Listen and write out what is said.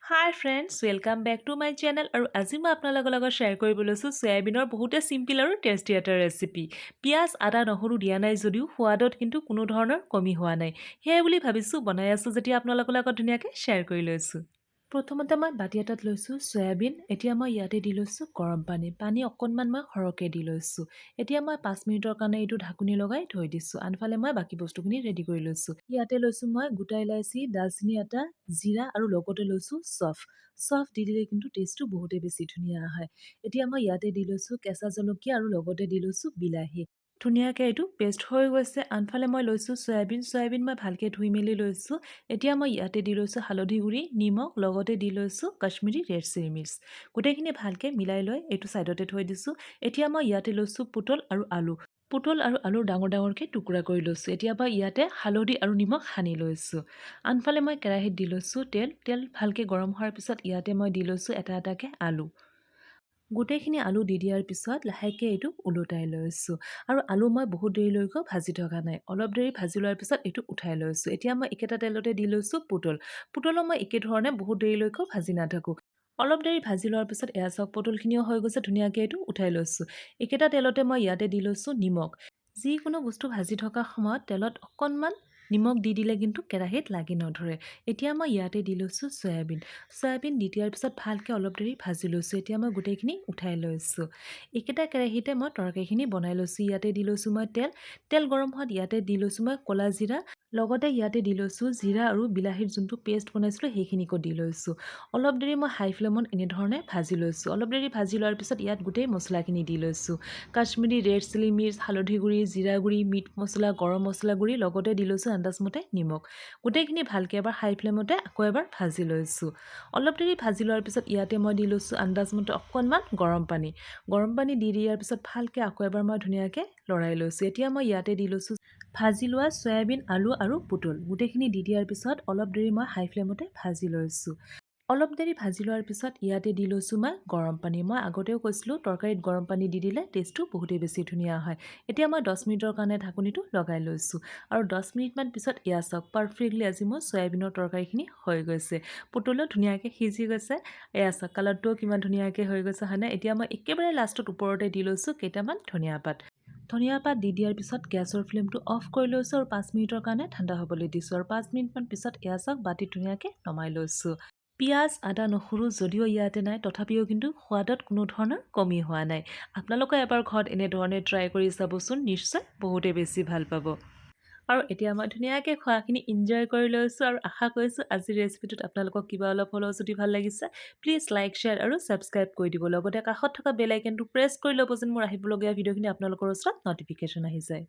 Hi friends, welcome back to my channel আৰু আজি মই আপোনালোকৰ লগত শ্বেয়াৰ কৰিব লৈছোঁ সয়াবিনৰ বহুতে সিম্পল আৰু টেষ্টি এটা ৰেচিপি। পিয়াজ আদা নহৰু দিয়া নাই যদিও সোৱাদত কিন্তু কোনো ধৰণৰ কমি হোৱা নাই। সেয়ে বুলি ভাবিছোঁ বনাই আছোঁ যেতিয়া আপোনালোকৰ লগত ধুনীয়াকৈ শ্বেয়াৰ কৰি লৈছোঁ। প্ৰথমতে মই বাটি এটাত লৈছোঁ সয়াবিন। এতিয়া মই ইয়াতে দি লৈছোঁ গৰম পানী অকণমান মই সৰহকৈ দি লৈছোঁ। এতিয়া মই 5 মিনিটৰ কাৰণে এইটো ঢাকনি লগাই থৈ দিছোঁ। আনফালে মই বাকী বস্তুখিনি ৰেডি কৰি লৈছোঁ। ইয়াতে লৈছোঁ মই গোটা ইলাচি, দালচিনি এটা, জিৰা আৰু লগতে লৈছোঁ চফ। চফ দি দিলে কিন্তু টেষ্টটো বহুতেই বেছি ধুনীয়া হয়। এতিয়া মই ইয়াতে দি লৈছোঁ কেঁচা জলকীয়া আৰু লগতে দি লৈছোঁ বিলাহী। ধুনীয়াকৈ এইটো পেষ্ট হৈ গৈছে। আনফালে মই লৈছোঁ চয়াবিন মই ভালকৈ ধুই মেলি লৈছোঁ। এতিয়া মই ইয়াতে দি লৈছোঁ হালধি গুড়ি, নিমখ, লগতে দি লৈছোঁ কাশ্মীৰী ৰেড চিলি মিৰ্চ। গোটেইখিনি ভালকৈ মিলাই লৈ এইটো ছাইডতে থৈ দিছোঁ। এতিয়া মই ইয়াতে লৈছোঁ পুটল আৰু আলু। পুটল আৰু আলুৰ ডাঙৰ ডাঙৰকৈ টুকুৰা কৰি লৈছোঁ। এতিয়া মই ইয়াতে হালধি আৰু নিমখ সানি লৈছোঁ। আনফালে মই কেৰাহীত দি লৈছোঁ তেল ভালকৈ গৰম হোৱাৰ পিছত ইয়াতে মই দি লৈছোঁ এটা এটাকৈ আলু। গোটেইখিনি আলু দি দিয়াৰ পিছত লাহেকৈ এইটো ওলোটাই লৈছোঁ। আৰু আলু মই বহুত দেৰিলৈকে ভাজি থকা নাই, অলপ দেৰি ভাজি লোৱাৰ পিছত এইটো উঠাই লৈছোঁ। এতিয়া মই একেটা তেলতে দি লৈছোঁ পুটলো মই একেধৰণে বহুত দেৰিলৈকে ভাজি নাথাকোঁ। অলপ দেৰি ভাজি লোৱাৰ পিছত এয়া চাওক পুটলখিনিও হৈ গৈছে, ধুনীয়াকৈ এইটো উঠাই লৈছোঁ। একেটা তেলতে মই ইয়াতে দি লৈছোঁ নিমখ। যিকোনো বস্তু ভাজি থকা সময়ত তেলত অকণমান নিমখ দি দিলে কিন্তু কেৰাহীত লাগি নধৰে। এতিয়া মই ইয়াতে দি লৈছোঁ চয়াবিন দি দিয়াৰ পিছত ভালকৈ অলপ দেৰি ভাজি লৈছোঁ। এতিয়া মই গোটেইখিনি উঠাই লৈছোঁ। একেটা কেৰাহীতে মই তৰকাৰীখিনি বনাই লৈছোঁ। ইয়াতে দি লৈছোঁ মই তেল গৰম হোৱাত ইয়াতে দি লৈছোঁ মই ক'লা জিৰা, লগতে ইয়াতে দি লৈছোঁ জিৰা আৰু বিলাহীৰ যোনটো পেষ্ট বনাইছিলোঁ সেইখিনিকো দি লৈছোঁ। অলপ দেৰি মই হাই ফ্লেমত এনেধৰণে ভাজি লৈছোঁ। অলপ দেৰি ভাজি লোৱাৰ পিছত ইয়াত গোটেই মছলাখিনি দি লৈছোঁ। কাশ্মীৰী ৰেড চিলি মিৰ্চ, হালধি গুড়ি, জিৰা গুড়ি, মিট মছলা, গৰম মছলা গুড়ি, লগতে দি লৈছোঁ আন্দাজমতে নিমখ। গোটেইখিনি ভালকৈ এবাৰ হাই ফ্লেমতে আকৌ এবাৰ ভাজি লৈছোঁ। অলপ দেৰি ভাজি লোৱাৰ পিছত ইয়াতে মই দি লৈছোঁ আন্দাজমতে অকণমান গৰম পানী দি দিয়াৰ পিছত ভালকৈ আকৌ এবাৰ মই ধুনীয়াকৈ লৰাই লৈছোঁ। এতিয়া মই ইয়াতে দি লৈছোঁ ভাজি লোৱা চয়াবিন, আলু আৰু পুটল। গোটেইখিনি দি দিয়াৰ পিছত অলপ দেৰি মই হাই ফ্লেমতে ভাজি লৈছোঁ। অলপ দেৰি ভাজি লোৱাৰ পিছত ইয়াতে দি লৈছোঁ মই গৰম পানী। মই আগতেও কৈছিলোঁ তৰকাৰীত গৰম পানী দি দিলে টেষ্টটো বহুতেই বেছি ধুনীয়া হয়। এতিয়া মই 10 মিনিটৰ কাৰণে ঢাকনিটো লগাই লৈছোঁ। আৰু 10 মিনিটমান পিছত এয়া চাওক পাৰফেক্টলি আজি মোৰ চয়াবিনৰ তৰকাৰীখিনি হৈ গৈছে। পুটলো ধুনীয়াকৈ সিজি গৈছে। এয়া চাওক কালাৰটোও কিমান ধুনীয়াকৈ হৈ গৈছে হয়নে। এতিয়া মই একেবাৰে লাষ্টত ওপৰতে দি লৈছোঁ কেইটামান ধনিয়া পাত দি দিয়াৰ পিছত গেছৰ ফ্লেমটো অফ কৰি লৈছোঁ আৰু 5 মিনিটৰ কাৰণে ঠাণ্ডা হ'বলৈ দিছোঁ। আৰু 5 মিনিটমান পিছত এয়া চাওক বাতিত ধুনীয়াকৈ নমাই লৈছোঁ। পিঁয়াজ আদা নহৰু যদিও ইয়াতে নাই, তথাপিও কিন্তু সোৱাদত কোনো ধৰণৰ কমি হোৱা নাই। আপোনালোকে এবাৰ ঘৰত এনেধৰণে ট্ৰাই কৰি চাবচোন, নিশ্চয় বহুতেই বেছি ভাল পাব। আৰু এতিয়া মই ধুনীয়াকৈ খোৱাখিনি এনজয় কৰি লৈছোঁ আৰু আশা কৰিছোঁ আজিৰ ৰেচিপিটোত আপোনালোকক কিবা অলপ হ'লেও যদি ভাল লাগিছে প্লিজ লাইক, শ্বেয়াৰ আৰু ছাবস্ক্ৰাইব কৰি দিব। লগতে কাষত থকা বেল আইকনটো প্ৰেছ কৰি ল'ব যেন মোৰ আহিবলগীয়া ভিডিঅ'খিনি আপোনালোকৰ ওচৰত ন'টিফিকেশ্যন আহি যায়।